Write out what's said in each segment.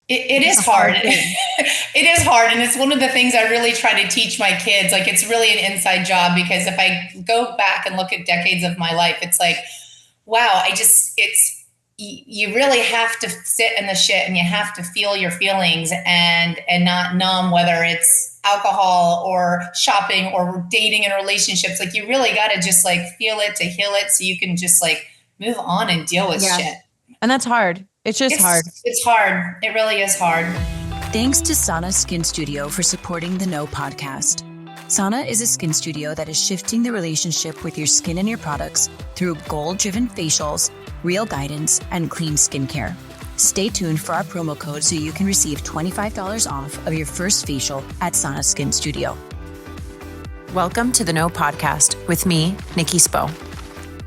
It is hard. It is hard. And it's one of the things I really try to teach my kids. Like, it's really an inside job, because if I go back and look at decades of my life, it's like, wow, you really have to sit in the shit, and you have to feel your feelings and not numb, whether it's alcohol or shopping or dating and relationships. Like, you really got to just like feel it to heal it, so you can just like move on and deal with shit. And that's hard. It's hard. It's hard. It really is hard. Thanks to Sana Skin Studio for supporting the No podcast. Sana is a skin studio that is shifting the relationship with your skin and your products through goal-driven facials, real guidance, and clean skincare. Stay tuned for our promo code so you can receive $25 off of your first facial at Sana Skin Studio. Welcome to the No podcast with me, Nikki Spo.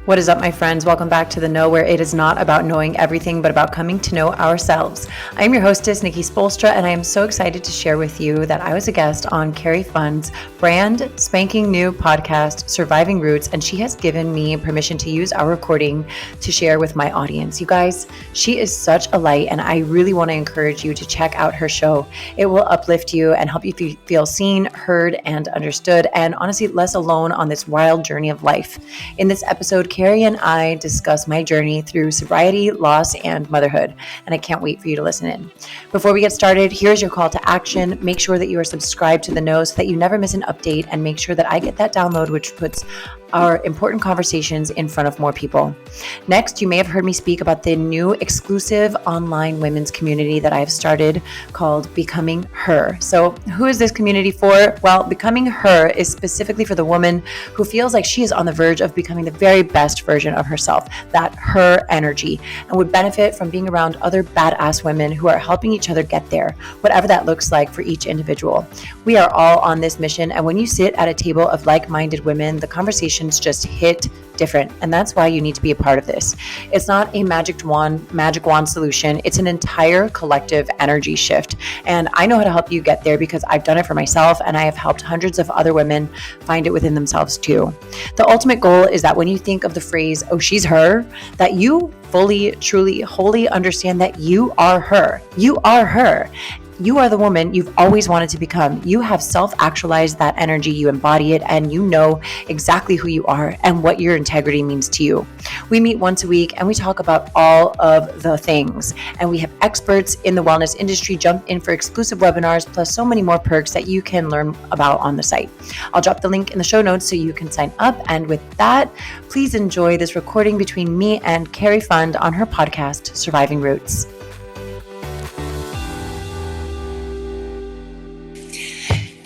What is up, my friends? Welcome back to The Know, where it is not about knowing everything, but about coming to know ourselves. I am your hostess, Nikki Spoelstra, and I am so excited to share with you that I was a guest on Cari Fund's brand spanking new podcast, Surviving Roots, and she has given me permission to use our recording to share with my audience. You guys, she is such a light, and I really want to encourage you to check out her show. It will uplift you and help you feel seen, heard, and understood, and honestly, less alone on this wild journey of life. In this episode, Cari and I discuss my journey through sobriety, loss, and motherhood, and I can't wait for you to listen in. Before we get started, here's your call to action. Make sure that you are subscribed to The Know so that you never miss an update, and make sure that I get that download, which puts our important conversations in front of more people. Next, you may have heard me speak about the new exclusive online women's community that I have started called Becoming Her. So who is this community for? Well, Becoming Her is specifically for the woman who feels like she is on the verge of becoming the very best version of herself, that her energy, and would benefit from being around other badass women who are helping each other get there, whatever that looks like for each individual. We are all on this mission, and when you sit at a table of like-minded women, the conversation just hit different. And that's why you need to be a part of this. It's not a magic wand solution. It's an entire collective energy shift. And I know how to help you get there because I've done it for myself, and I have helped hundreds of other women find it within themselves too. The ultimate goal is that when you think of the phrase, oh, she's her, that you fully, truly, wholly understand that you are her. You are her. You are the woman you've always wanted to become. You have self-actualized that energy, you embody it, and you know exactly who you are and what your integrity means to you. We meet once a week and we talk about all of the things. And we have experts in the wellness industry jump in for exclusive webinars, plus so many more perks that you can learn about on the site. I'll drop the link in the show notes so you can sign up. And with that, please enjoy this recording between me and Cari Fund on her podcast, Surviving Roots.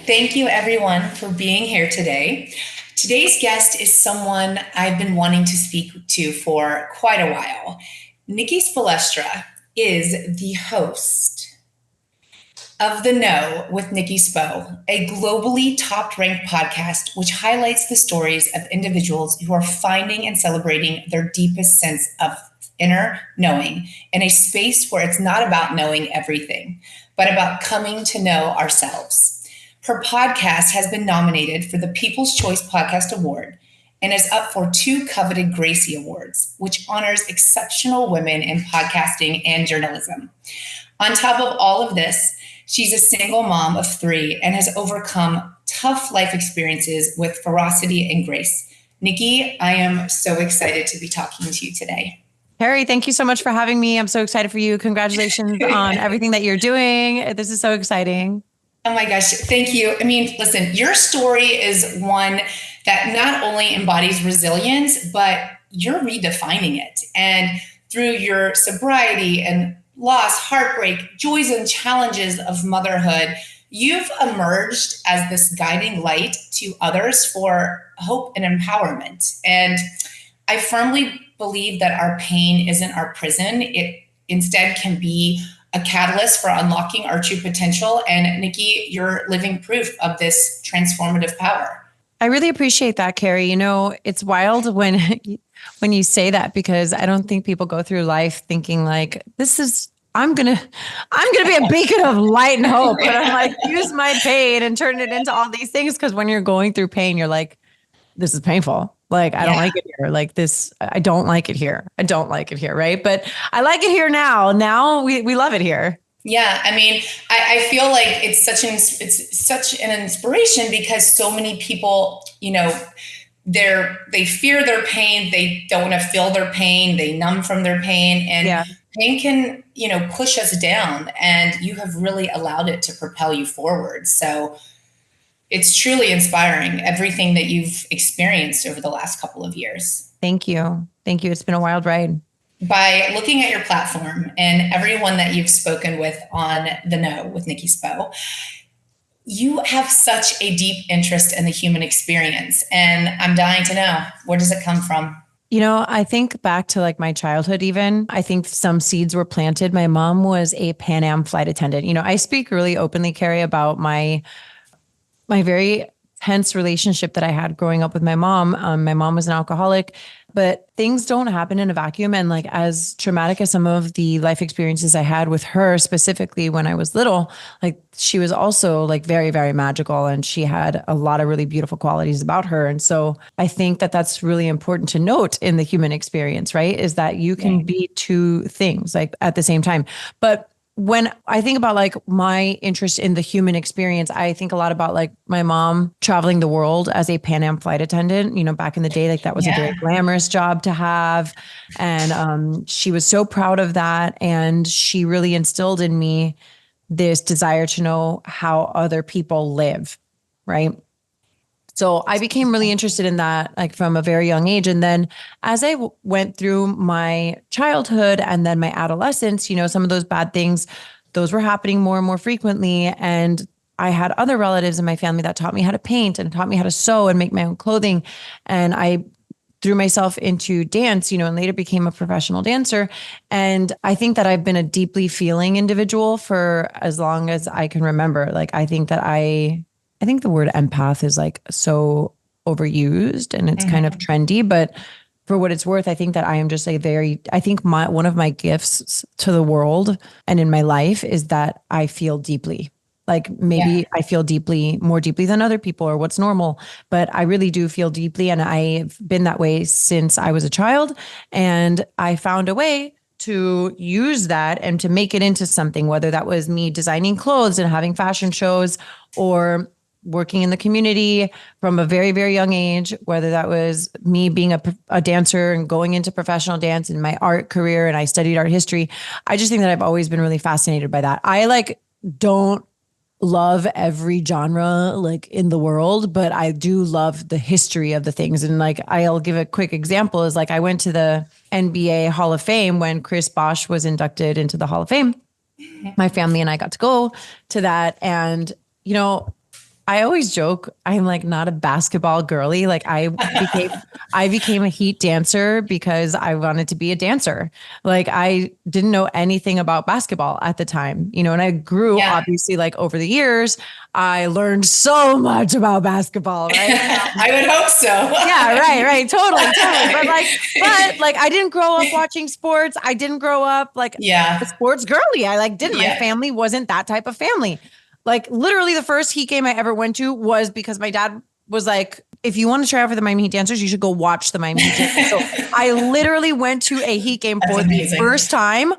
Thank you, everyone, for being here today. Today's guest is someone I've been wanting to speak to for quite a while. Nikki Spoelstra is the host of The Know with Nikki Spo, a globally top-ranked podcast which highlights the stories of individuals who are finding and celebrating their deepest sense of inner knowing in a space where it's not about knowing everything, but about coming to know ourselves. Her podcast has been nominated for the People's Choice Podcast Award and is up for 2 coveted Gracie Awards, which honors exceptional women in podcasting and journalism. On top of all of this, she's a single mom of 3 and has overcome tough life experiences with ferocity and grace. Nikki, I am so excited to be talking to you today. Cari, thank you so much for having me. I'm so excited for you. Congratulations on everything that you're doing. This is so exciting. Oh my gosh, thank you. I mean, listen, your story is one that not only embodies resilience, but you're redefining it. And through your sobriety and loss, heartbreak, joys and challenges of motherhood, you've emerged as this guiding light to others for hope and empowerment. And I firmly believe that our pain isn't our prison. It instead can be a catalyst for unlocking our true potential. And Nikki, you're living proof of this transformative power. I really appreciate that, Cari. You know, it's wild when you say that, because I don't think people go through life thinking like, I'm gonna be a beacon of light and hope. But I'm like, use my pain and turn it into all these things. Because when you're going through pain, you're like, this is painful. Like, I don't like it here. Like this, I don't like it here. I don't like it here. Right. But I like it here now. Now we love it here. Yeah, I mean, I feel like it's such an inspiration because so many people, they fear their pain, they don't want to feel their pain, they numb from their pain, and Yeah. pain can, push us down, and you have really allowed it to propel you forward. So it's truly inspiring, everything that you've experienced over the last couple of years. Thank you. Thank you. It's been a wild ride. By looking at your platform and everyone that you've spoken with on The Know with Nikki Spo, you have such a deep interest in the human experience. And I'm dying to know, where does it come from? I think back to like my childhood, even. I think some seeds were planted. My mom was a Pan Am flight attendant. I speak really openly, Cari, about my very tense relationship that I had growing up with my mom. My mom was an alcoholic, but things don't happen in a vacuum. And like, as traumatic as some of the life experiences I had with her, specifically when I was little, like she was also like very, very magical. And she had a lot of really beautiful qualities about her. And so I think that that's really important to note in the human experience, right? Is that you can be two things like at the same time. But when I think about like my interest in the human experience, I think a lot about like my mom traveling the world as a Pan Am flight attendant. Back in the day, like that was a very glamorous job to have. And she was so proud of that. And she really instilled in me this desire to know how other people live, right? So I became really interested in that, like from a very young age. And then as I went through my childhood and then my adolescence, some of those bad things, those were happening more and more frequently. And I had other relatives in my family that taught me how to paint and taught me how to sew and make my own clothing. And I threw myself into dance, and later became a professional dancer. And I think that I've been a deeply feeling individual for as long as I can remember. Like, I think the word empath is like so overused and it's kind of trendy, but for what it's worth, I think that I am just I think one of my gifts to the world and in my life is that I feel deeply. Like maybe I feel more deeply than other people or what's normal, but I really do feel deeply. And I've been that way since I was a child. And I found a way to use that and to make it into something, whether that was me designing clothes and having fashion shows or working in the community from a very, very young age, whether that was me being a dancer and going into professional dance in my art career. And I studied art history. I just think that I've always been really fascinated by that. I like don't love every genre like in the world, but I do love the history of the things. And like, I'll give a quick example is like, I went to the NBA Hall of Fame when Chris Bosh was inducted into the Hall of Fame. My family and I got to go to that. And, I always joke, I'm like not a basketball girly. Like I became a Heat dancer because I wanted to be a dancer. Like I didn't know anything about basketball at the time, and I grew obviously like over the years, I learned so much about basketball, right? I would hope so. Yeah, right. Totally. But I didn't grow up watching sports. I didn't grow up like a sports girly. I didn't. My family wasn't that type of family. Like literally the first Heat game I ever went to was because my dad was like, if you want to try out for the Miami Heat dancers, you should go watch the Miami Heat dancers. So I literally went to a Heat game for the first time.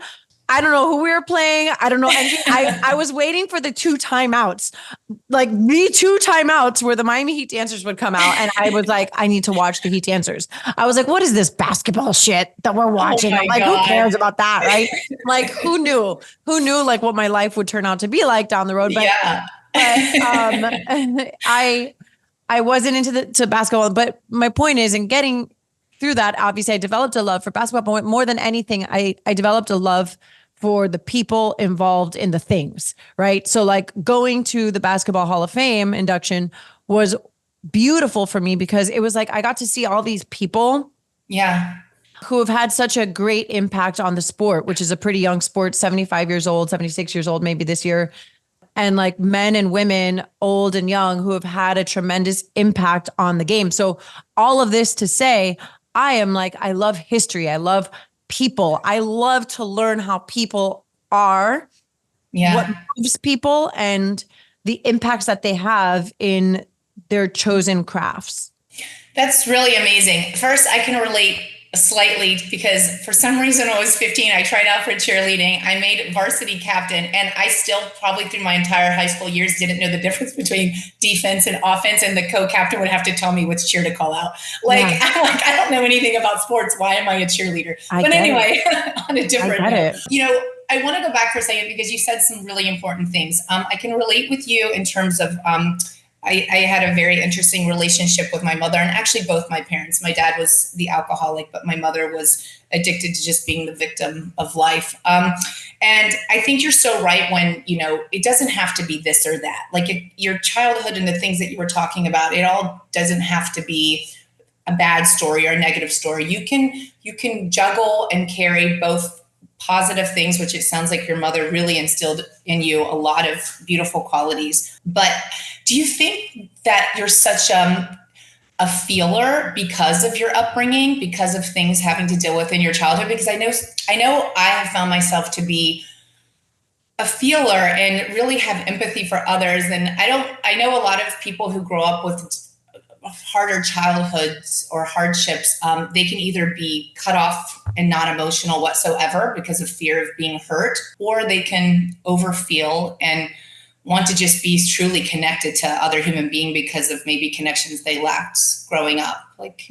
I don't know who we were playing. I don't know anything. I was waiting for the 2 timeouts, like the 2 timeouts where the Miami Heat dancers would come out. And I was like, I need to watch the Heat dancers. I was like, what is this basketball shit that we're watching? I'm like, who cares about that? Right. Like who knew like what my life would turn out to be like down the road. But, I wasn't into basketball, but my point is in getting through that, obviously I developed a love for basketball, but more than anything, I developed a love for the people involved in the things, right? So like going to the Basketball Hall of Fame induction was beautiful for me because it was like, I got to see all these people who have had such a great impact on the sport, which is a pretty young sport, 75 years old, 76 years old, maybe this year. And like men and women, old and young, who have had a tremendous impact on the game. So all of this to say, I love history. I love people. I love to learn how people are, what moves people, and the impacts that they have in their chosen crafts. That's really amazing. First, I can relate slightly, because for some reason when I was 15, I tried out for cheerleading. I made varsity captain, and I still probably through my entire high school years didn't know the difference between defense and offense, and the co-captain would have to tell me which cheer to call out. Like, yeah. I'm like, I don't know anything about sports. Why am I a cheerleader? But anyway, on a different note, I want to go back for a second because you said some really important things. I can relate with you in terms of I had a very interesting relationship with my mother, and actually both my parents. My dad was the alcoholic, but my mother was addicted to just being the victim of life. And I think you're so right when, it doesn't have to be this or that. Like your childhood and the things that you were talking about, it all doesn't have to be a bad story or a negative story. You can juggle and carry both positive things, which it sounds like your mother really instilled in you a lot of beautiful qualities. But do you think that you're such a feeler because of your upbringing, because of things having to deal with in your childhood? Because I know I have found myself to be a feeler and really have empathy for others. And I know a lot of people who grow up with harder childhoods or hardships, they can either be cut off and not emotional whatsoever because of fear of being hurt, or they can overfeel and want to just be truly connected to other human being because of maybe connections they lacked growing up. Like,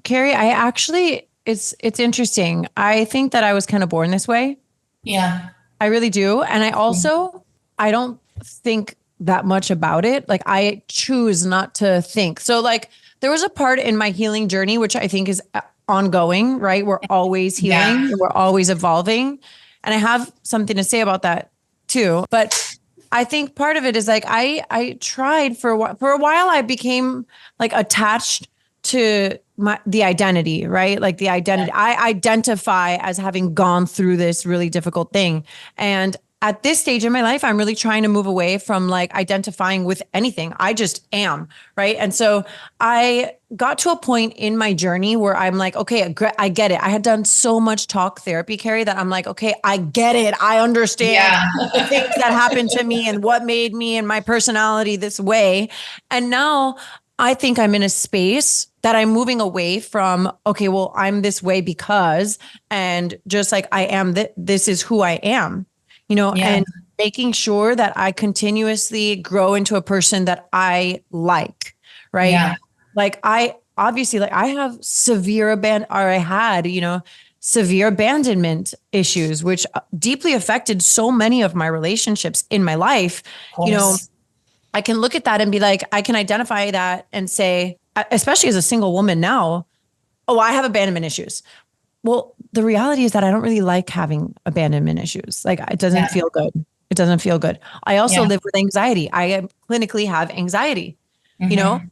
Cari, I actually, it's interesting. I think that I was kind of born this way. Yeah. I really do. And I don't think that much about it. Like I choose not to think. So like there was a part in my healing journey, which I think is ongoing, right? We're always healing, we're always evolving. And I have something to say about that too. But I think part of it is like, I tried for a while, I became like attached to the identity, right? Like the identity, I identify as having gone through this really difficult thing. And at this stage in my life, I'm really trying to move away from like identifying with anything. I just am, right? And so I got to a point in my journey where I'm like, okay, I get it. I had done so much talk therapy, Cari, that I'm like, okay, I get it. I understand the things that happened to me and what made me and my personality this way. And now I think I'm in a space that I'm moving away from, okay, well, I'm this way because, and just like I am, this is who I am. And making sure that I continuously grow into a person that I like, right? Yeah. Like I have severe severe abandonment issues, which deeply affected so many of my relationships in my life. I can look at that and be like, I can identify that and say, especially as a single woman now, oh, I have abandonment issues. Well, the reality is that I don't really like having abandonment issues. Like it doesn't feel good. It doesn't feel good. I also live with anxiety. I clinically have anxiety. Mm-hmm.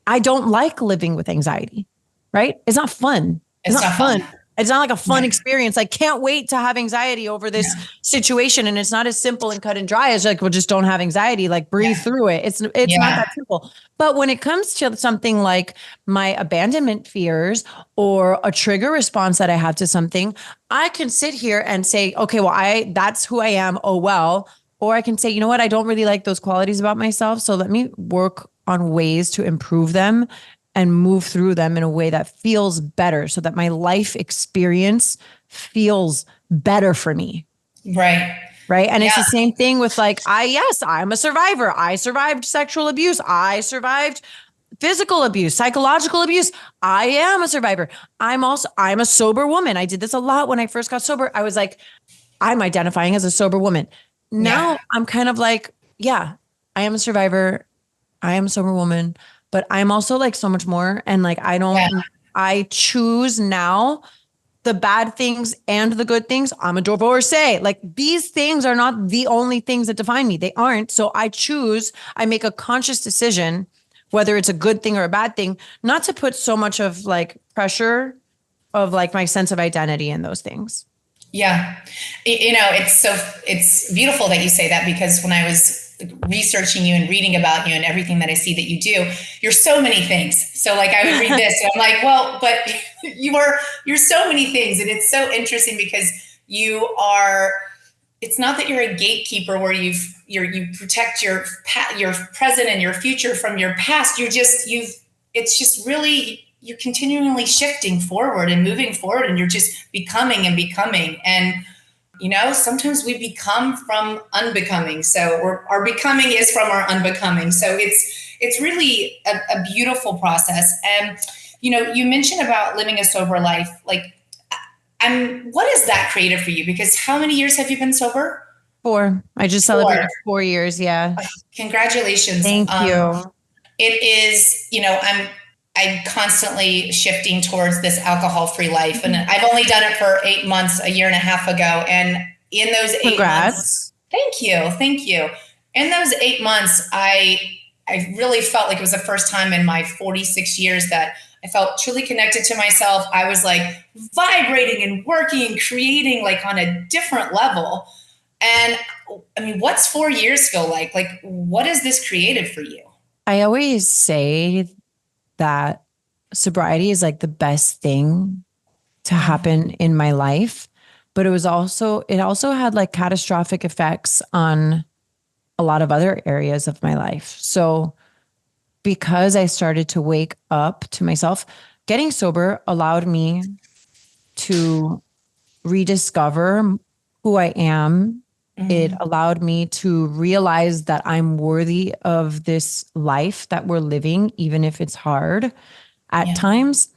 I don't like living with anxiety, right? It's not fun. It's not fun. It's not like a fun experience. I can't wait to have anxiety over this situation. And it's not as simple and cut and dry as like, well, just don't have anxiety, like breathe through it. It's not that simple. But when it comes to something like my abandonment fears or a trigger response that I have to something, I can sit here and say, okay, well, that's who I am. Oh, well. Or I can say, you know what? I don't really like those qualities about myself. So let me work on ways to improve them and move through them in a way that feels better so that my life experience feels better for me. Right. Right. And it's the same thing with like, I'm a survivor. I survived sexual abuse. I survived physical abuse, psychological abuse. I am a survivor. I'm a sober woman. I did this a lot when I first got sober. I was like, I'm identifying as a sober woman. Now I'm kind of like, I am a survivor. I am a sober woman. But I'm also like so much more. And like, I choose now the bad things and the good things. I'm a divorcee. Like these things are not the only things that define me. They aren't. So I make a conscious decision, whether it's a good thing or a bad thing, not to put so much of like pressure of like my sense of identity in those things. Yeah. It's beautiful that you say that, because when I was researching you and reading about you and everything that I see that you do, you're so many things. So like I would read this and I'm like, well, but you're so many things. And it's so interesting because it's not that you're a gatekeeper where you protect your present and your future from your past. It's just really you're continually shifting forward and moving forward, and you're just becoming and becoming. And sometimes we become from unbecoming. So our becoming is from our unbecoming. So it's really a beautiful process. And you mentioned about living a sober life. Like, what is that created for you? Because how many years have you been sober? 4. I just celebrated 4 years. Yeah. Congratulations. Thank you. It is, I'm constantly shifting towards this alcohol-free life. And I've only done it for 8 months, a year and a half ago. And in those 8 months, thank you. In those 8 months, I really felt like it was the first time in my 46 years that I felt truly connected to myself. I was like vibrating and working and creating like on a different level. And I mean, what's 4 years feel like? Like, what has this created for you? I always say that sobriety is like the best thing to happen in my life, but it also had like catastrophic effects on a lot of other areas of my life. So because I started to wake up to myself, getting sober allowed me to rediscover who I am. It allowed me to realize that I'm worthy of this life that we're living, even if it's hard at times.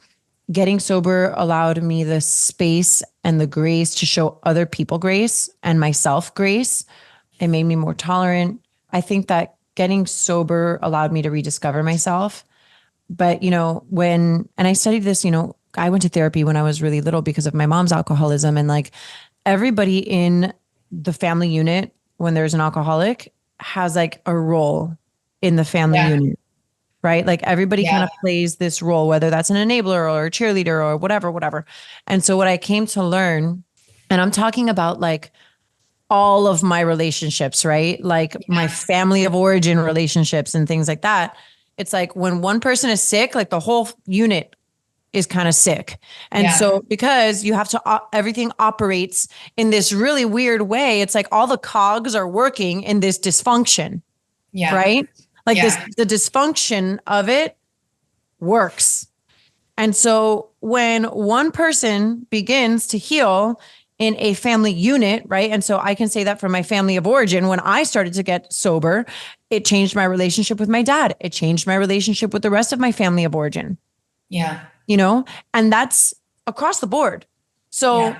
Getting sober allowed me the space and the grace to show other people grace and myself grace. It made me more tolerant. I think that getting sober allowed me to rediscover myself. But, and I studied this, I went to therapy when I was really little because of my mom's alcoholism. And like everybody in the family unit, when there's an alcoholic, has like a role in the family unit, right? Like everybody kind of plays this role, whether that's an enabler or a cheerleader or whatever. And so what I came to learn, and I'm talking about like all of my relationships, right? Like my family of origin relationships and things like that. It's like when one person is sick, like the whole unit is kind of sick. And so because you have to, everything operates in this really weird way. It's like all the cogs are working in this dysfunction, right? Like the dysfunction of it works. And so when one person begins to heal in a family unit, right? And so I can say that from my family of origin, when I started to get sober, it changed my relationship with my dad. It changed my relationship with the rest of my family of origin. And that's across the board. So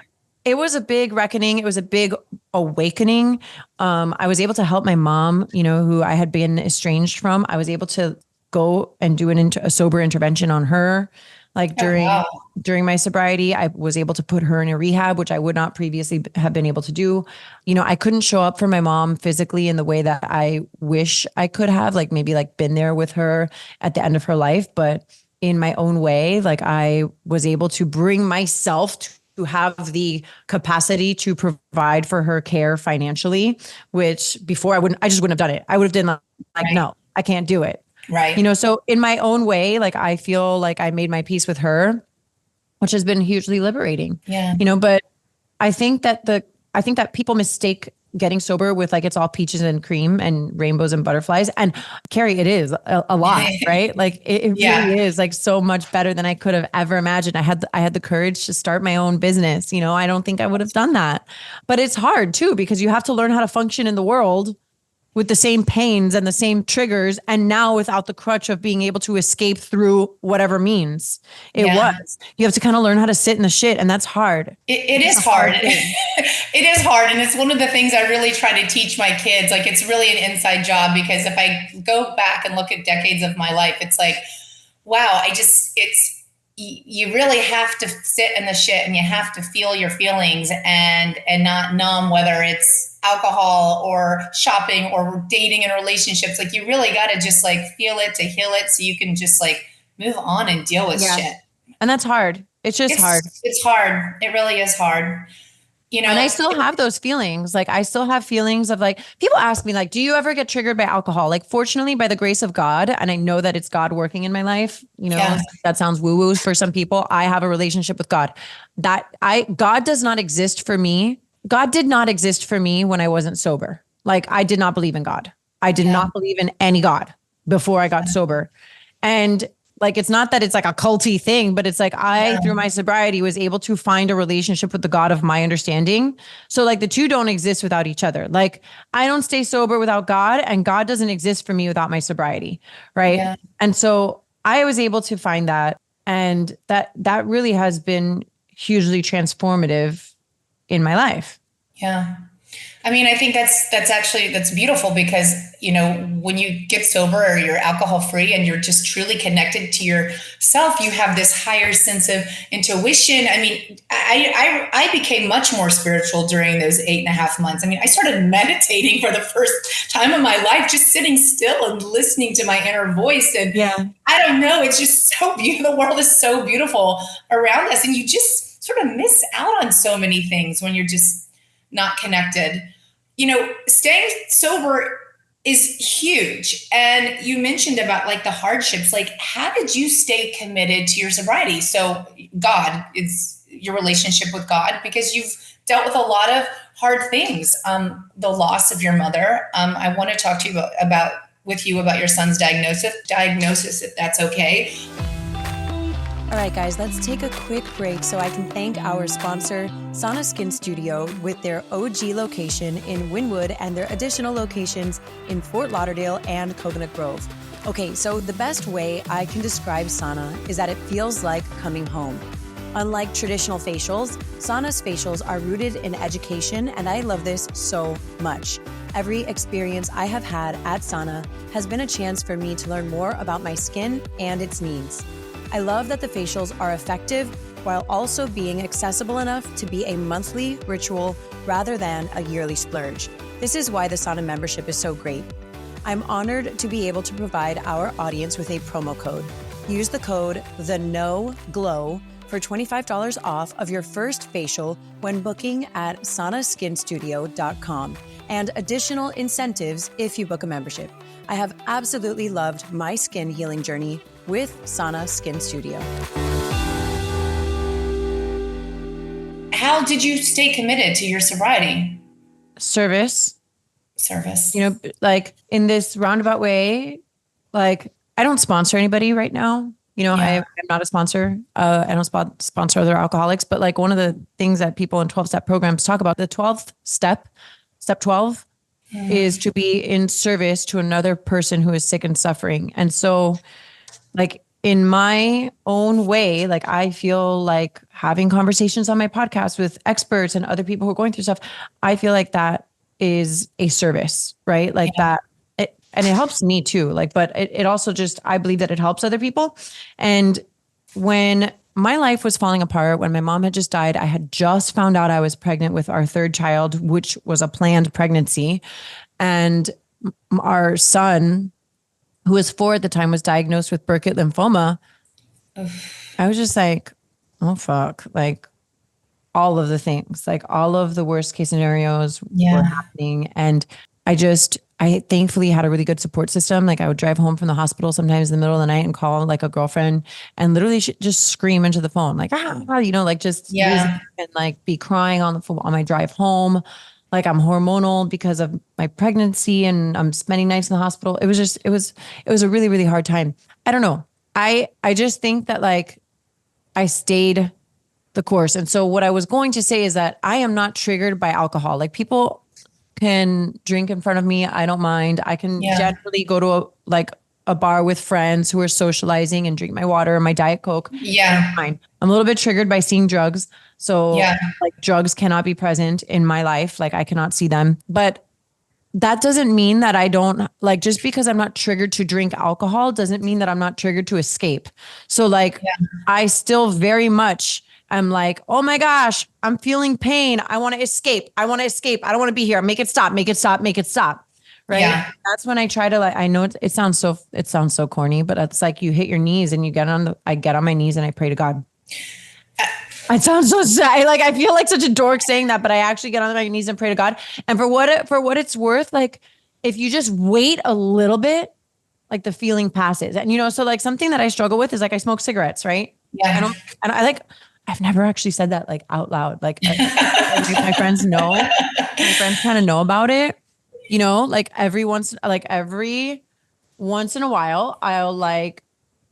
it was a big reckoning. It was a big awakening. I was able to help my mom, who I had been estranged from. I was able to go and do a sober intervention on her. Like during my sobriety, I was able to put her in a rehab, which I would not previously have been able to do. I couldn't show up for my mom physically in the way that I wish I could have, like maybe like been there with her at the end of her life. But in my own way, like I was able to bring myself to have the capacity to provide for her care financially, which before I just wouldn't have done it. I would have been like, no, I can't do it. Right. So in my own way, like I feel like I made my peace with her, which has been hugely liberating. But I think that people mistake getting sober with like it's all peaches and cream and rainbows and butterflies. And Cari, it is a lot, right? Like it really is like so much better than I could have ever imagined. I had the courage to start my own business. I don't think I would have done that, but it's hard too, because you have to learn how to function in the world with the same pains and the same triggers. And now without the crutch of being able to escape through whatever means it was, you have to kind of learn how to sit in the shit. And that's hard. It is hard. It is hard. And it's one of the things I really try to teach my kids. Like it's really an inside job, because if I go back and look at decades of my life, it's like, wow, you really have to sit in the shit and you have to feel your feelings and not numb, whether it's alcohol or shopping or dating and relationships. Like you really got to just like feel it to heal it, so you can just like move on and deal with shit. And that's hard. It's hard. It's hard. It really is hard. And I still have those feelings. Like I still have feelings of like, people ask me like, do you ever get triggered by alcohol? Like fortunately, by the grace of God, and I know that it's God working in my life, that sounds woo-woo for some people. I have a relationship with God. God does not exist for me. God did not exist for me when I wasn't sober. Like I did not believe in God. I did not believe in any God before I got sober. And Like, it's not that it's like a culty thing, but it's like through my sobriety, was able to find a relationship with the God of my understanding. So like the two don't exist without each other. Like I don't stay sober without God, and God doesn't exist for me without my sobriety. Right. Yeah. And so I was able to find that. And that really has been hugely transformative in my life. Yeah. I mean, I think that's beautiful because, when you get sober or you're alcohol free and you're just truly connected to yourself, you have this higher sense of intuition. I mean, I became much more spiritual during those 8.5 months. I mean, I started meditating for the first time in my life, just sitting still and listening to my inner voice. And I don't know, it's just so beautiful. The world is so beautiful around us. And you just sort of miss out on so many things when you're just not connected. Staying sober is huge. And you mentioned about like the hardships, like how did you stay committed to your sobriety? So God is your relationship with God, because you've dealt with a lot of hard things. The loss of your mother. I want to talk to you about your son's diagnosis, if that's okay. All right, guys, let's take a quick break so I can thank our sponsor, Sana Skin Studio, with their OG location in Wynwood and their additional locations in Fort Lauderdale and Coconut Grove. Okay, so the best way I can describe Sana is that it feels like coming home. Unlike traditional facials, Sana's facials are rooted in education, and I love this so much. Every experience I have had at Sana has been a chance for me to learn more about my skin and its needs. I love that the facials are effective while also being accessible enough to be a monthly ritual rather than a yearly splurge. This is why the Sana membership is so great. I'm honored to be able to provide our audience with a promo code. Use the code THEKNOGLOW for $25 off of your first facial when booking at sanaskinstudio.com, and additional incentives if you book a membership. I have absolutely loved my skin healing journey with Sana Skin Studio. How did you stay committed to your sobriety? Service. Like in this roundabout way, like I don't sponsor anybody right now. I'm not a sponsor. I don't sponsor other alcoholics, but like one of the things that people in 12-step programs talk about, the 12th step 12, is to be in service to another person who is sick and suffering. And so like in my own way, like I feel like having conversations on my podcast with experts and other people who are going through stuff, I feel like that is a service, right? Like and it helps me too. Like, but it also just, I believe that it helps other people. And when my life was falling apart, when my mom had just died, I had just found out I was pregnant with our third child, which was a planned pregnancy. And our son, who was 4 at the time, was diagnosed with Burkitt lymphoma. I was just like, oh, fuck. Like all of the things, like all of the worst case scenarios were happening. And I thankfully had a really good support system. Like I would drive home from the hospital sometimes in the middle of the night and call like a girlfriend and literally just scream into the phone, like, and like be crying on my drive home. Like I'm hormonal because of my pregnancy and I'm spending nights in the hospital. It was a really, really hard time. I don't know. I just think that like I stayed the course. And so what I was going to say is that I am not triggered by alcohol. Like people can drink in front of me. I don't mind. I can generally go to a bar with friends who are socializing and drink my water and my Diet Coke. Yeah. Fine. I'm a little bit triggered by seeing drugs. So like drugs cannot be present in my life. Like I cannot see them, but that doesn't mean that I don't like, just because I'm not triggered to drink alcohol doesn't mean that I'm not triggered to escape. So like, I still very much I'm like, oh my gosh, I'm feeling pain. I want to escape. I don't want to be here. Make it stop. Right. Yeah. That's when I try to like, I know it sounds so corny, but it's like you hit your knees and I get on my knees and I pray to God. It sounds so sad. Like, I feel like such a dork saying that, but I actually get on my knees and pray to God. And for what it's worth, like if you just wait a little bit, like the feeling passes. And, so like something that I struggle with is like, I smoke cigarettes, right? Yeah. I've never actually said that like out loud. Like my friends know, my friends kind of know about it, like every once in a while, I'll like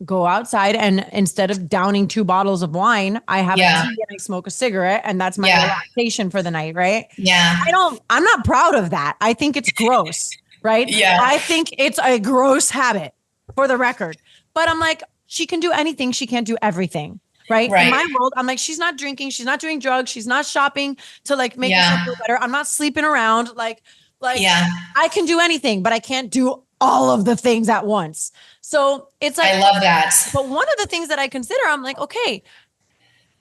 go outside and instead of downing 2 bottles of wine, I have a tea and I smoke a cigarette, and that's my relaxation for the night. Right. Yeah. I'm not proud of that. I think it's gross. Right. Yeah. I think it's a gross habit, for the record, but I'm like, she can do anything. She can't do everything. Right. In my world, I'm like, she's not drinking. She's not doing drugs. She's not shopping to like make herself feel better. I'm not sleeping around. Like I can do anything, but I can't do all of the things at once. So it's like, I love that. But one of the things that I consider, I'm like, okay,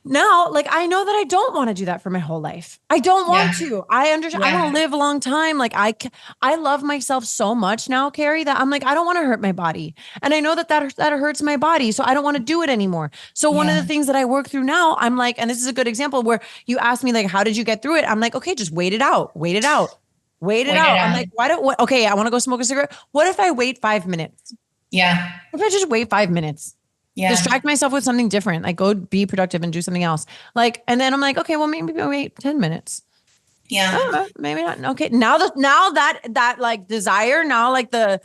now, like, I know that I don't want to do that for my whole life. I don't want to. I understand. I want to live a long time. Like I love myself so much now, Cari, that I'm like, I don't want to hurt my body. And I know that hurts my body. So I don't want to do it anymore. So one of the things that I work through now, I'm like, and this is a good example where you asked me like, how did you get through it? I'm like, okay, just wait it out. Wait it out. I'm like, okay, I want to go smoke a cigarette. What if I wait 5 minutes? Yeah. What if I just wait 5 minutes? Distract myself with something different, like go be productive and do something else. Like, and then I'm like, okay, well, maybe I'll wait 10 minutes. Yeah. Maybe not. Okay. Now that like desire, now like the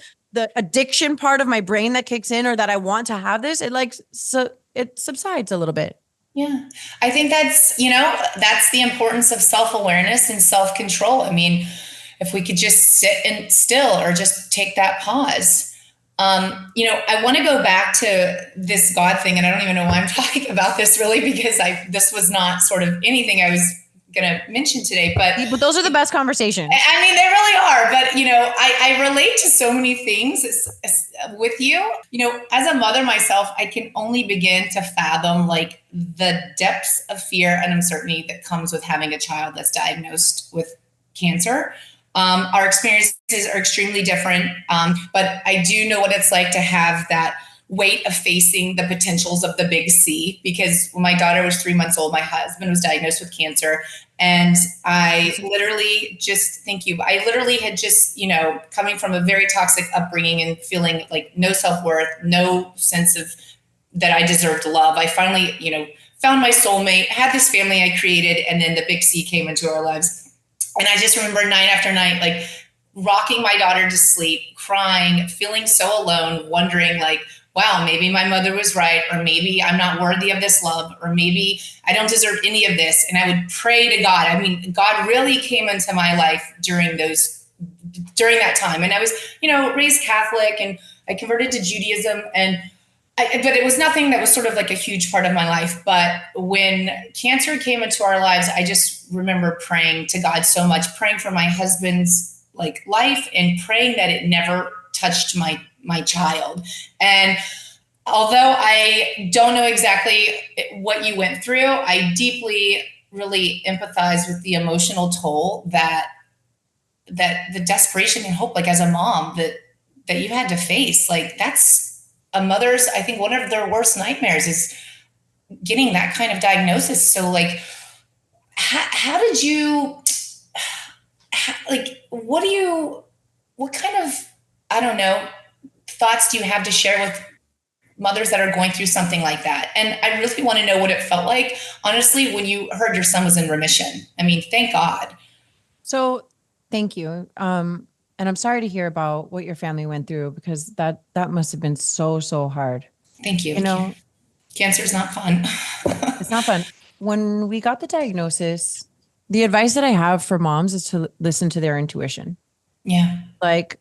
addiction part of my brain that kicks in, or that I want to have this, it subsides a little bit. Yeah. I think that's the importance of self-awareness and self-control. I mean, if we could just sit still or just take that pause. I want to go back to this God thing, and I don't even know why I'm talking about this really, because this was not sort of anything I was going to mention today, but those are the best conversations. I mean, they really are, but I relate to so many things with you, as a mother myself, I can only begin to fathom like the depths of fear and uncertainty that comes with having a child that's diagnosed with cancer. Our experiences are extremely different, but I do know what it's like to have that weight of facing the potentials of the big C, because when my daughter was 3 months old, my husband was diagnosed with cancer. And I literally had just, coming from a very toxic upbringing and feeling like no self-worth, no sense of that I deserved love. I finally, found my soulmate, had this family I created, and then the big C came into our lives. And I just remember night after night, like rocking my daughter to sleep, crying, feeling so alone, wondering like, wow, maybe my mother was right, or maybe I'm not worthy of this love, or maybe I don't deserve any of this. And I would pray to God. I mean, God really came into my life during that time. And I was, raised Catholic, and I converted to Judaism, but it was nothing that was sort of like a huge part of my life. But when cancer came into our lives, I just remember praying to God so much, praying for my husband's like life, and praying that it never touched my child. And although I don't know exactly what you went through, I deeply really empathize with the emotional toll that the desperation and hope, like as a mom, that you had to face. Like that's a mother's, I think one of their worst nightmares is getting that kind of diagnosis. So like, how did you, what kind of, I don't know, thoughts do you have to share with mothers that are going through something like that? And I really want to know what it felt like, honestly, when you heard your son was in remission. I mean, thank God. So thank you. And I'm sorry to hear about what your family went through, because that must have been so, so hard. Thank you. Cancer is not fun. It's not fun. When we got the diagnosis, the advice that I have for moms is to listen to their intuition. Yeah. Like,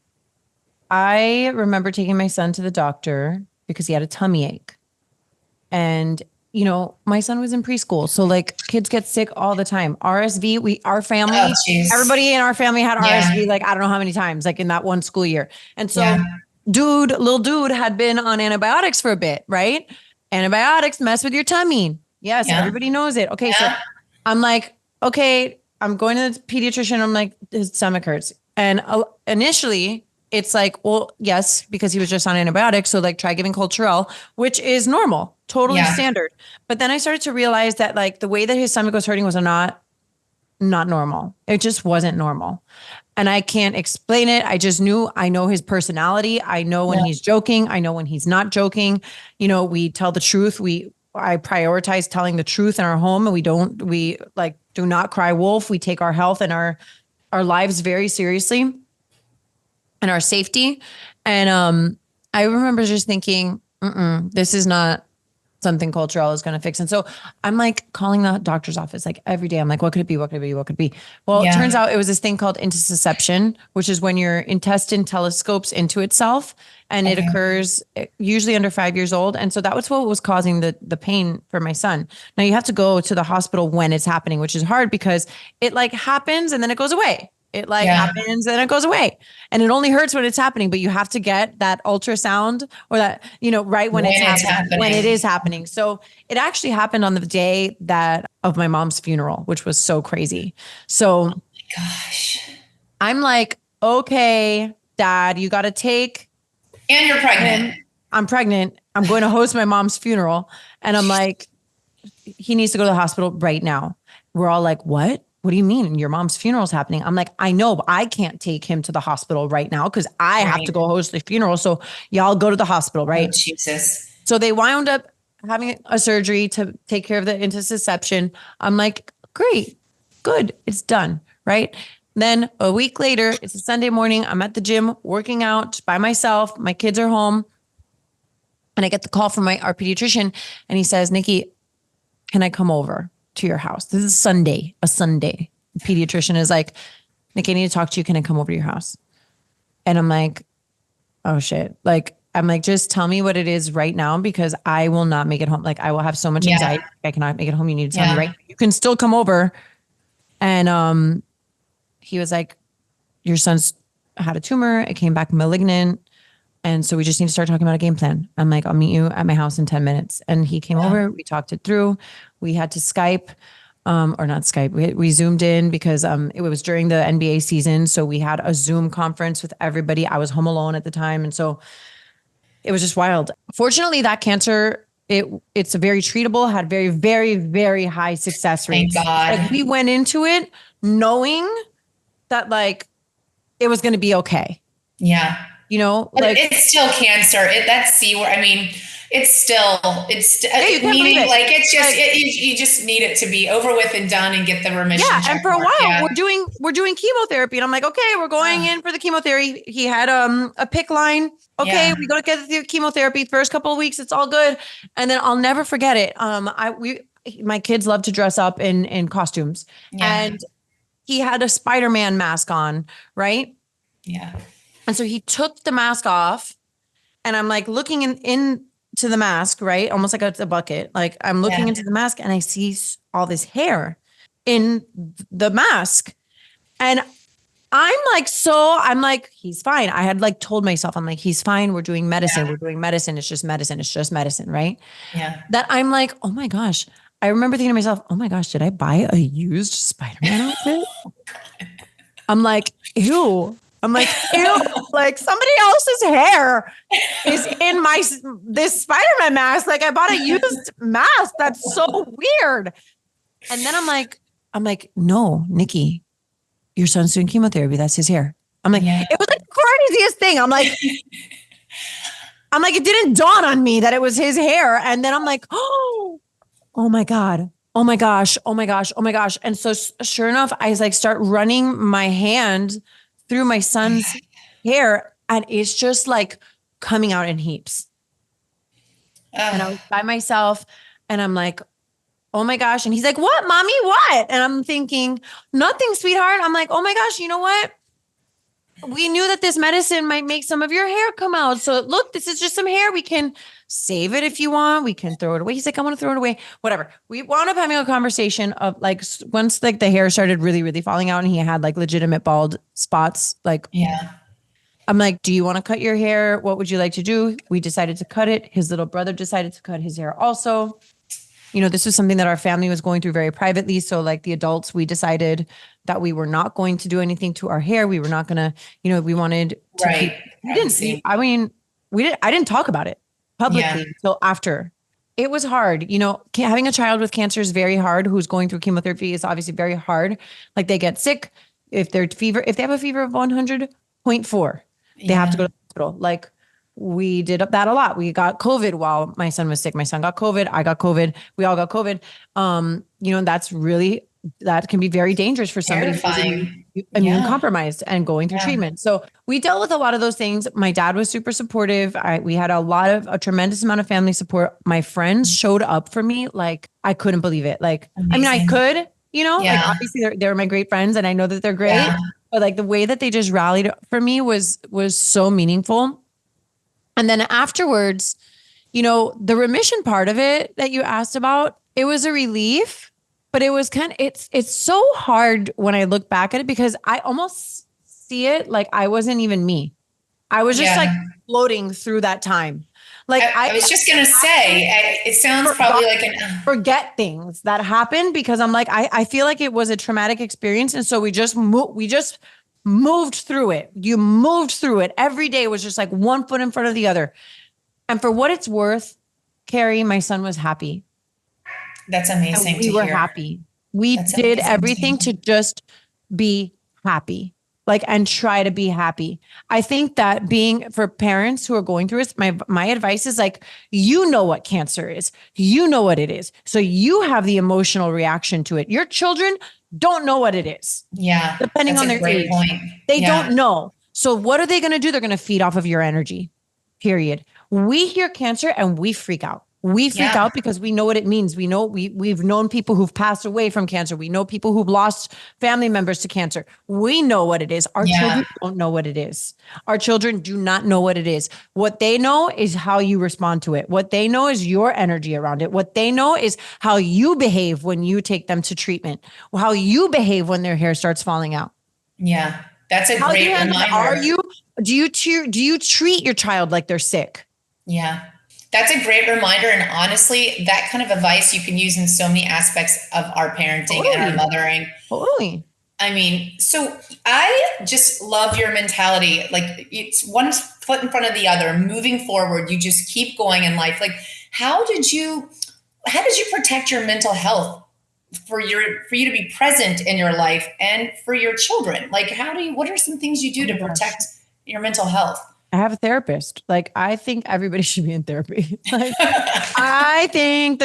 I remember taking my son to the doctor because he had a tummy ache. And, my son was in preschool. So like kids get sick all the time. RSV, our family, everybody in our family had RSV, like, I don't know how many times, like in that one school year. And so little dude had been on antibiotics for a bit, right? Antibiotics mess with your tummy. Yes. Yeah. Everybody knows it. Okay. Yeah. So I'm like, okay, I'm going to the pediatrician. I'm like, his stomach hurts. And initially it's like, well, yes, because he was just on antibiotics. So like try giving Culturel, which is normal, totally standard. But then I started to realize that like the way that his stomach was hurting was not normal. It just wasn't normal. And I can't explain it. I just knew, I know his personality. I know when he's joking. I know when he's not joking. We tell the truth. I prioritize telling the truth in our home, and we do not cry wolf. We take our health and our lives very seriously, and our safety. And I remember just thinking, This is not something cultural is going to fix. And so I'm like calling the doctor's office like every day. I'm like, what could it be? What could it be? What could it be? Well, it turns out it was this thing called intussusception, which is when your intestine telescopes into itself, and it occurs usually under 5 years old. And so that was what was causing the pain for my son. Now you have to go to the hospital when it's happening, which is hard because it like happens and then it goes away. It like happens and it goes away, and it only hurts when it's happening, but you have to get that ultrasound or that, right when it's happening, when it is happening. So it actually happened on the day of my mom's funeral, which was so crazy. So, oh my gosh, I'm like, okay, Dad, you got to take. And you're pregnant. I'm pregnant. I'm going to host my mom's funeral. And I'm like, he needs to go to the hospital right now. We're all like, what? What do you mean? Your mom's funeral is happening? I'm like, I know, but I can't take him to the hospital right now because I have to go host the funeral. So y'all go to the hospital, right? Oh, Jesus. So they wound up having a surgery to take care of the intussusception. I'm like, great, good, it's done, right? Then a week later, it's a Sunday morning. I'm at the gym working out by myself. My kids are home. And I get the call from our pediatrician, and he says, Nikki, can I come over to your house? This is a Sunday. The pediatrician is like, Nikki, I need to talk to you. Can I come over to your house? And I'm like, oh shit. Like, I'm like, just tell me what it is right now, because I will not make it home. Like, I will have so much anxiety. I cannot make it home. You need to tell me right now. You can still come over. And he was like, your son's had a tumor. It came back malignant. And so we just need to start talking about a game plan. I'm like, I'll meet you at my house in 10 minutes. And he came over, we talked it through. We had to Skype, or not Skype. We Zoomed in because it was during the NBA season. So we had a Zoom conference with everybody. I was home alone at the time. And so it was just wild. Fortunately, that cancer, it's very treatable, had very, very, very high success rates. Thank God. Like, we went into it knowing that like it was going to be okay. Yeah. But like, it's still cancer. That's C word. I mean, it's meaning like, it's just, like, you just need it to be over with and done and get the remission. Yeah. And for a while we're doing chemotherapy, and I'm like, okay, we're going in for the chemotherapy. He had a PICC line. Okay. We go to get the chemotherapy first couple of weeks. It's all good. And then I'll never forget it. My kids love to dress up in costumes, and he had a Spider-Man mask on. Right. Yeah. And so he took the mask off, and I'm like looking into the mask, right? Almost like it's a bucket. Like, I'm looking into the mask, and I see all this hair in the mask. And I'm like, he's fine. I had like told myself, I'm like, he's fine. We're doing medicine. We're doing medicine. It's just medicine. It's just medicine. Right. Yeah. That I'm like, oh my gosh. I remember thinking to myself, oh my gosh, did I buy a used Spider-Man outfit? I'm like, ew. I'm like, ew, like somebody else's hair is in this Spider-Man mask. Like, I bought a used mask. That's so weird. And then I'm like, no, Nikki, your son's doing chemotherapy. That's his hair. I'm like, it was like the craziest thing. I'm like, it didn't dawn on me that it was his hair. And then I'm like, oh my God. Oh my gosh. Oh my gosh. Oh my gosh. And so sure enough, I like start running my hand through my son's hair, and it's just like coming out in heaps. And I was by myself, and I'm like, oh my gosh. And he's like, what, mommy, what? And I'm thinking, nothing, sweetheart. I'm like, oh my gosh, you know what? We knew that this medicine might make some of your hair come out. So look, this is just some hair. We can save it if you want. We can throw it away. He's like, I want to throw it away. Whatever. We wound up having a conversation of like, once like the hair started really, really falling out, and he had like legitimate bald spots. Like, I'm like, do you want to cut your hair? What would you like to do? We decided to cut it. His little brother decided to cut his hair also. This was something that our family was going through very privately. So like the adults, we decided that we were not going to do anything to our hair. We were not going to, we wanted to I didn't talk about it publicly until after. It was hard. Having a child with cancer is very hard. Who's going through chemotherapy is obviously very hard. Like, they get sick. If they have a fever of 100.4, they have to go to the hospital. Like, we did that a lot. We got COVID while my son was sick. My son got COVID. I got COVID. We all got COVID. And that's really that can be very dangerous for somebody Terrifying. who's immune compromised and going through treatment. So we dealt with a lot of those things. My dad was super supportive. We had a tremendous amount of family support. My friends showed up for me. Like, I couldn't believe it. Like, amazing. I mean, I could, like obviously they're my great friends and I know that they're great, but like the way that they just rallied for me was so meaningful. And then afterwards, the remission part of it that you asked about, it was a relief. But it was it's so hard when I look back at it because I almost see it like I wasn't even me. I was just like floating through that time. Like I was just going to say, it sounds probably like forget things that happened because I'm like, I feel like it was a traumatic experience. And so we just moved through it. You moved through it. Every day was just like one foot in front of the other. And for what it's worth, Cari, my son was happy. That's amazing. We were happy. We did everything to just be happy, and try to be happy. I think that for parents who are going through this, my advice is what cancer is. You know what it is. So you have the emotional reaction to it. Your children don't know what it is. Yeah. Depending on their age. Point. They don't know. So what are they going to do? They're going to feed off of your energy, period. We hear cancer and we freak out. We freak out because we know what it means. We know we've known people who've passed away from cancer. We know people who've lost family members to cancer. We know what it is. Our children don't know what it is. Our children do not know what it is. What they know is how you respond to it. What they know is your energy around it. What they know is how you behave when you take them to treatment, how you behave when their hair starts falling out. Yeah, that's a great reminder. Do you treat your child like they're sick? Yeah. That's a great reminder. And honestly, that kind of advice you can use in so many aspects of our parenting and our mothering. Totally. I mean, so I just love your mentality. Like, it's one foot in front of the other, moving forward. You just keep going in life. Like, how did you protect your mental health for you to be present in your life and for your children? Like, what are some things you do to protect your mental health? I have a therapist. I think everybody should be in therapy. I think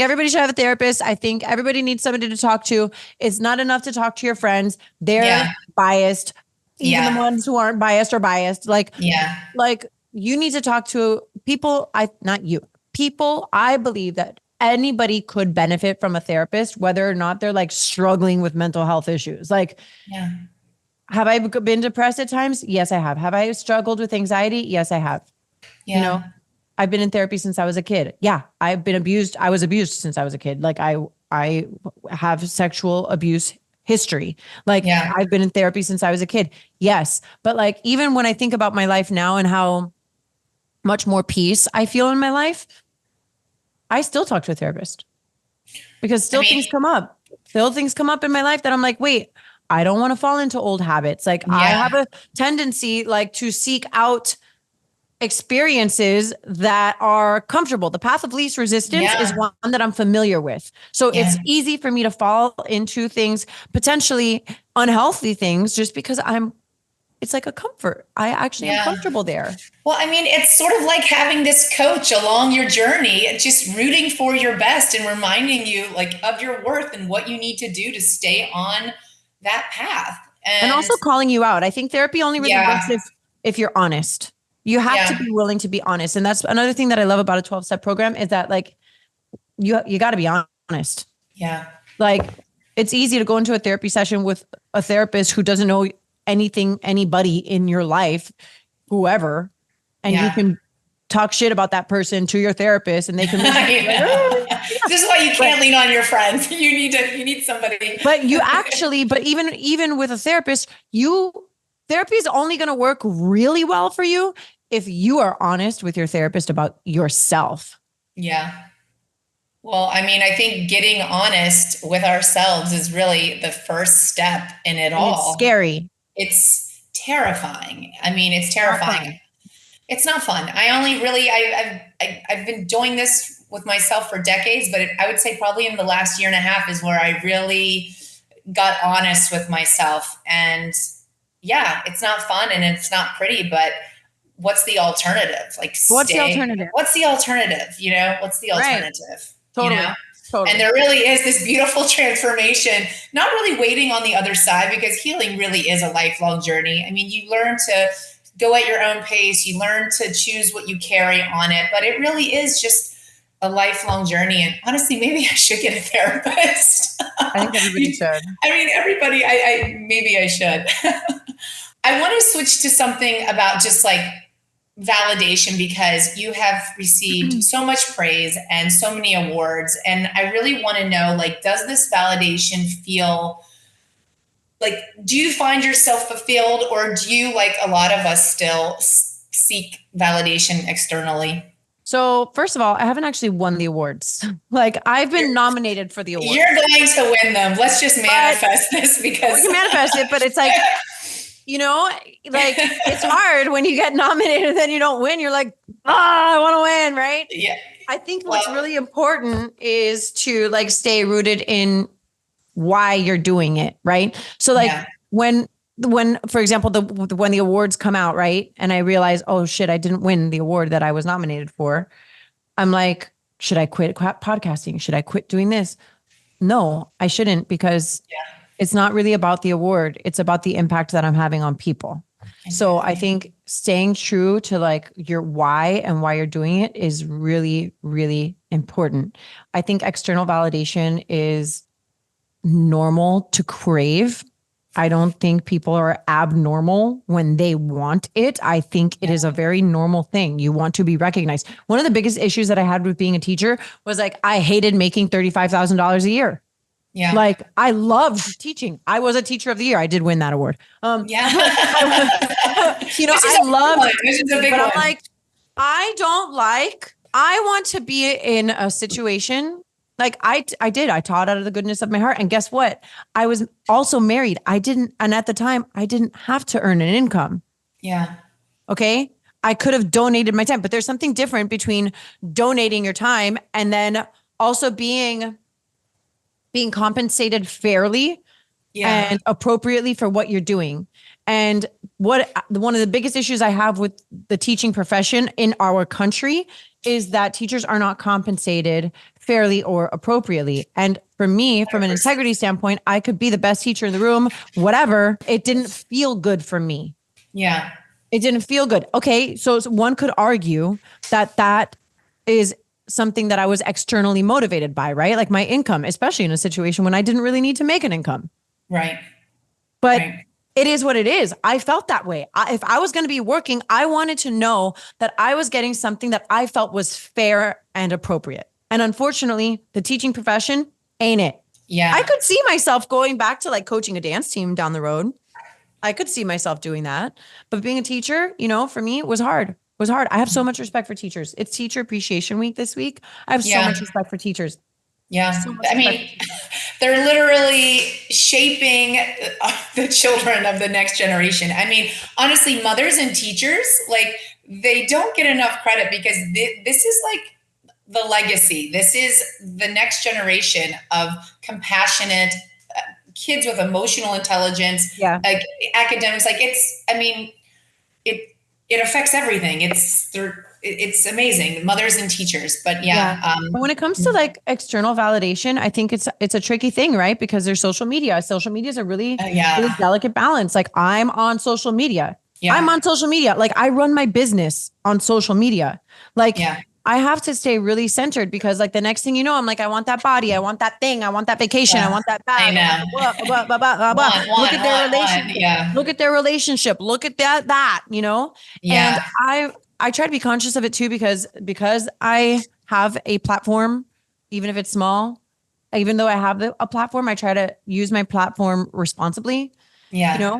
everybody should have a therapist. I think everybody needs somebody to talk to. It's not enough to talk to your friends. They're biased. Even the ones who aren't biased are biased. You need to talk to people. People. I believe that anybody could benefit from a therapist, whether or not they're struggling with mental health issues. Have I been depressed at times? Yes, I have. Have I struggled with anxiety? Yes, I have. Yeah. I've been in therapy since I was a kid. Yeah. I've been abused. I was abused since I was a kid. I have sexual abuse history. I've been in therapy since I was a kid. Yes. But even when I think about my life now and how much more peace I feel in my life, I still talk to a therapist because things come up. Still things come up in my life that I'm like, wait, I don't want to fall into old habits. I have a tendency to seek out experiences that are comfortable. The path of least resistance is one that I'm familiar with. So it's easy for me to fall into things, potentially unhealthy things, just because it's like a comfort. I actually am comfortable there. Well, I mean, it's sort of like having this coach along your journey, just rooting for your best and reminding you of your worth and what you need to do to stay on that path. And also calling you out. I think therapy only really works if you're honest. You have to be willing to be honest. And that's another thing that I love about a 12-step program is that you got to be honest. Yeah. It's easy to go into a therapy session with a therapist who doesn't know anybody in your life, whoever, and you can talk shit about that person to your therapist and they can This is why you can't lean on your friends. You need somebody. But even with a therapist, therapy is only going to work really well for you if you are honest with your therapist about yourself. Yeah. Well, I mean, I think getting honest with ourselves is really the first step in it all. It's scary. It's terrifying. I mean, it's terrifying. It's not fun. I've been doing this with myself for decades, but I would say probably in the last year and a half is where I really got honest with myself. And it's not fun and it's not pretty, but what's the alternative? What's the alternative? What's the alternative? What's the alternative? Right. Totally. Totally. And there really is this beautiful transformation, not really waiting on the other side, because healing really is a lifelong journey. I mean, you learn to go at your own pace, you learn to choose what you carry on it, but it really is just a lifelong journey. And honestly, maybe I should get a therapist. I think everybody should. I mean, everybody, maybe I should. I want to switch to something about just like validation, because you have received so much praise and so many awards. And I really want to know, like, does this validation feel like, do you find yourself fulfilled, or do you, like a lot of us, still seek validation externally? So first of all, I haven't actually won the awards. Like, I've been nominated for the awards. You're going to win them. Let's just manifest this, because we can manifest it, but it's like, you know, like, it's hard when you get nominated and then you don't win. You're like, I want to win, right? Yeah. I think what's really important is to like stay rooted in why you're doing it, right? So like when for example, when the awards come out, right, and I realize, oh shit, I didn't win the award that I was nominated for, I'm like, should I quit podcasting? Should I quit doing this? No, I shouldn't, because it's not really about the award. It's about the impact that I'm having on people. So I think staying true to like your why and why you're doing it is really, really important. I think external validation is normal to crave. I don't think people are abnormal when they want it. I think it is a very normal thing. You want to be recognized. One of the biggest issues that I had with being a teacher was like, I hated making $35,000 a year. Yeah. Like, I loved teaching. I was a teacher of the year. I did win that award. You know, I love it. This is a big but one. I'm like, I want to be in a situation like I taught out of the goodness of my heart. And guess what? I was also married. And at the time I didn't have to earn an income. Yeah. Okay. I could have donated my time, but there's something different between donating your time and then also being compensated fairly and appropriately for what you're doing. And one of the biggest issues I have with the teaching profession in our country is that teachers are not compensated fairly or appropriately. And for me, from an integrity standpoint, I could be the best teacher in the room, whatever. It didn't feel good for me. Yeah. It didn't feel good. Okay. So one could argue that is something that I was externally motivated by, right? Like my income, especially in a situation when I didn't really need to make an income. Right. But it is what it is. I felt that way. If I was going to be working, I wanted to know that I was getting something that I felt was fair and appropriate. And unfortunately, the teaching profession ain't it. Yeah. I could see myself going back to like coaching a dance team down the road. I could see myself doing that. But being a teacher, for me, was hard. I have so much respect for teachers. It's Teacher Appreciation Week this week. I have so much respect for teachers. Yeah. I mean, they're literally shaping the children of the next generation. I mean, honestly, mothers and teachers, like, they don't get enough credit, because this is like the legacy. This is the next generation of compassionate kids with emotional intelligence, like academics. Like, it affects everything. It's amazing, mothers and teachers. But but when it comes to like external validation, I think it's a tricky thing, right? Because there's social media. Social media is a really delicate balance. Like, I'm on social media. I'm on social media. Like, I run my business on social media. Like, I have to stay really centered, because like the next thing you know, I'm like, I want that body. I want that thing. I want that vacation. I want that bag. Look at their relationship. Look at their relationship. Look at that, And I try to be conscious of it too, because I have a platform, even if it's small, even though I have a platform, I try to use my platform responsibly, and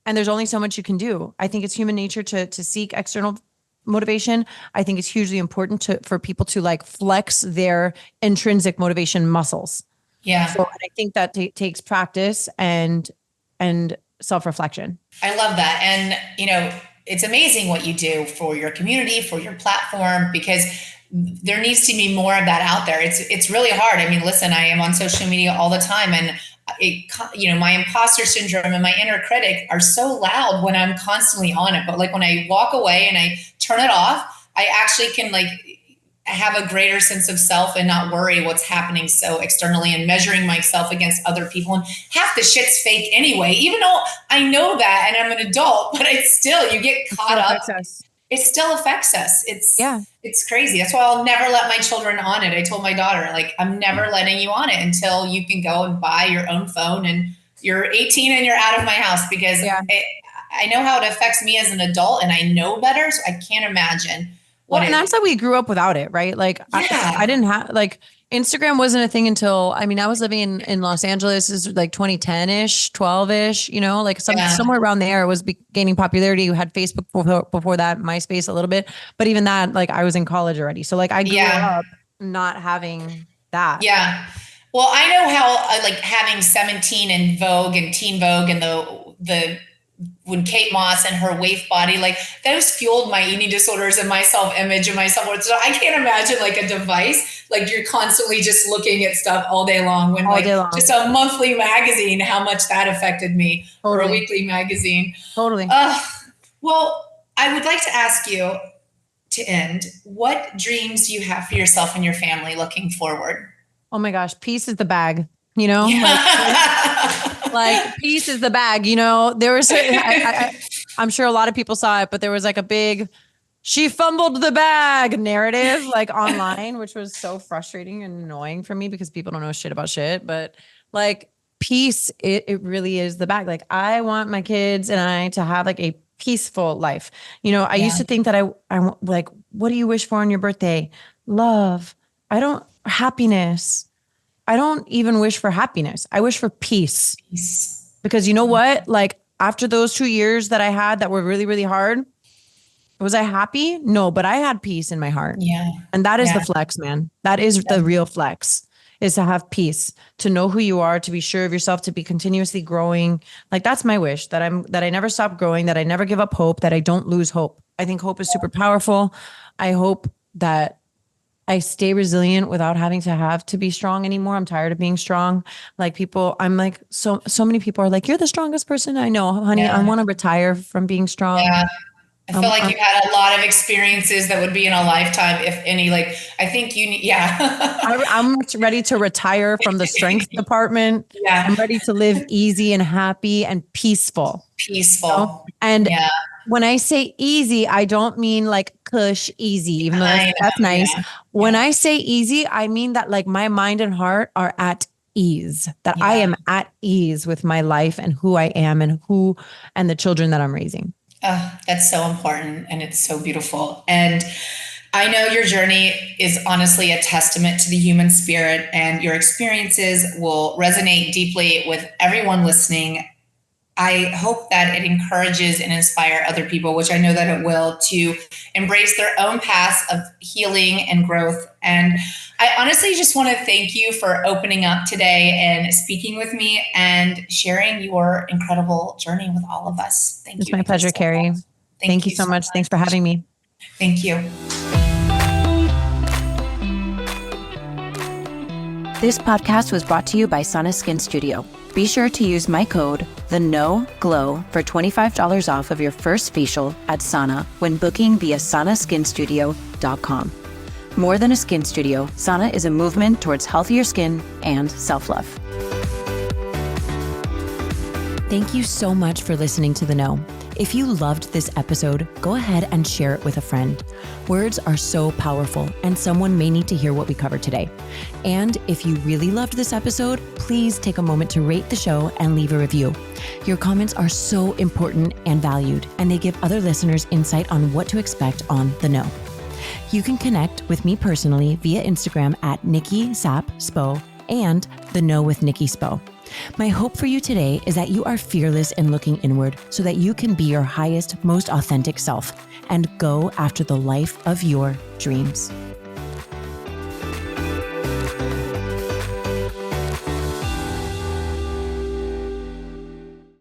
there's only so much you can do. I think it's human nature to seek external motivation. I think it's hugely important for people to like flex their intrinsic motivation muscles. Yeah. So I think that takes practice and self-reflection. I love that. And, it's amazing what you do for your community, for your platform, because there needs to be more of that out there. It's really hard. I mean, listen, I am on social media all the time, and my imposter syndrome and my inner critic are so loud when I'm constantly on it. But like when I walk away and I turn it off, I actually can like have a greater sense of self and not worry what's happening so externally and measuring myself against other people. And half the shit's fake anyway, even though I know that and I'm an adult, but it's still, you get caught up. It still affects us. It's crazy. That's why I'll never let my children on it. I told my daughter, like, I'm never letting you on it until you can go and buy your own phone and you're 18 and you're out of my house, because I know how it affects me as an adult and I know better. So I can't imagine. And that's how we grew up without it, right? Like I didn't have, like, Instagram wasn't a thing until, I mean, I was living in Los Angeles is like 2010-ish, 12-ish, you know, like somewhere around there. It was gaining popularity. You had Facebook before that, MySpace a little bit, but even that, like, I was in college already. So like I grew up not having that. Yeah. Well, I know how like having 17 and Vogue and Teen Vogue and the when Kate Moss and her waif body, like, those fueled my eating disorders and my self-image and my self-worth. So I can't imagine like a device, like you're constantly just looking at stuff all day long, when just a monthly magazine, how much that affected me, or a weekly magazine. Totally. Well, I would like to ask you to end, what dreams do you have for yourself and your family looking forward? Oh my gosh. Peace is the bag, you know, like peace is the bag, you know. There was, I'm sure a lot of people saw it, but there was like a big, she fumbled the bag narrative, like online, which was so frustrating and annoying for me because people don't know shit about shit. But like peace, it really is the bag. Like, I want my kids and I to have like a peaceful life. You know, I used to think that I like, what do you wish for on your birthday? Love. Happiness. I don't even wish for happiness. I wish for peace. Because you know what? Like, after those 2 years that I had that were really, really hard, was I happy? No, but I had peace in my heart. Yeah. And that is the flex, man. That is the real flex, is to have peace, to know who you are, to be sure of yourself, to be continuously growing. Like, that's my wish, that I never stop growing, that I never give up hope, that I don't lose hope. I think hope is super powerful. I hope that I stay resilient without having to be strong anymore. I'm tired of being strong. Like, people, I'm like, so many people are like, you're the strongest person I know, honey. I want to retire from being strong. Yeah. I feel like you had a lot of experiences that would be in a lifetime, if any. Like, I think you need, I'm ready to retire from the strength department. Yeah. I'm ready to live easy and happy and peaceful. Peaceful. You know? And when I say easy, I don't mean like cush easy, even though that's nice. Yeah. When I say easy, I mean that like my mind and heart are at ease, that I am at ease with my life and who I am and the children that I'm raising. That's so important. And it's so beautiful. And I know your journey is honestly a testament to the human spirit, and your experiences will resonate deeply with everyone listening. I hope that it encourages and inspire other people, which I know that it will, to embrace their own paths of healing and growth. And I honestly just want to thank you for opening up today and speaking with me and sharing your incredible journey with all of us. Thank you. It's my pleasure, Cari. Thank you so much. Thanks for having me. Thank you. This podcast was brought to you by Sana Skin Studio. Be sure to use my code, TheNoGlow, for $25 off of your first facial at Sana when booking via sanaskinstudio.com. More than a skin studio, Sana is a movement towards healthier skin and self-love. Thank you so much for listening to The Know. If you loved this episode, go ahead and share it with a friend. Words are so powerful, and someone may need to hear what we covered today. And if you really loved this episode, please take a moment to rate the show and leave a review. Your comments are so important and valued, and they give other listeners insight on what to expect on The Know. You can connect with me personally via Instagram at Nikki Spo and The Know with Nikki Spo. My hope for you today is that you are fearless in looking inward so that you can be your highest, most authentic self and go after the life of your dreams.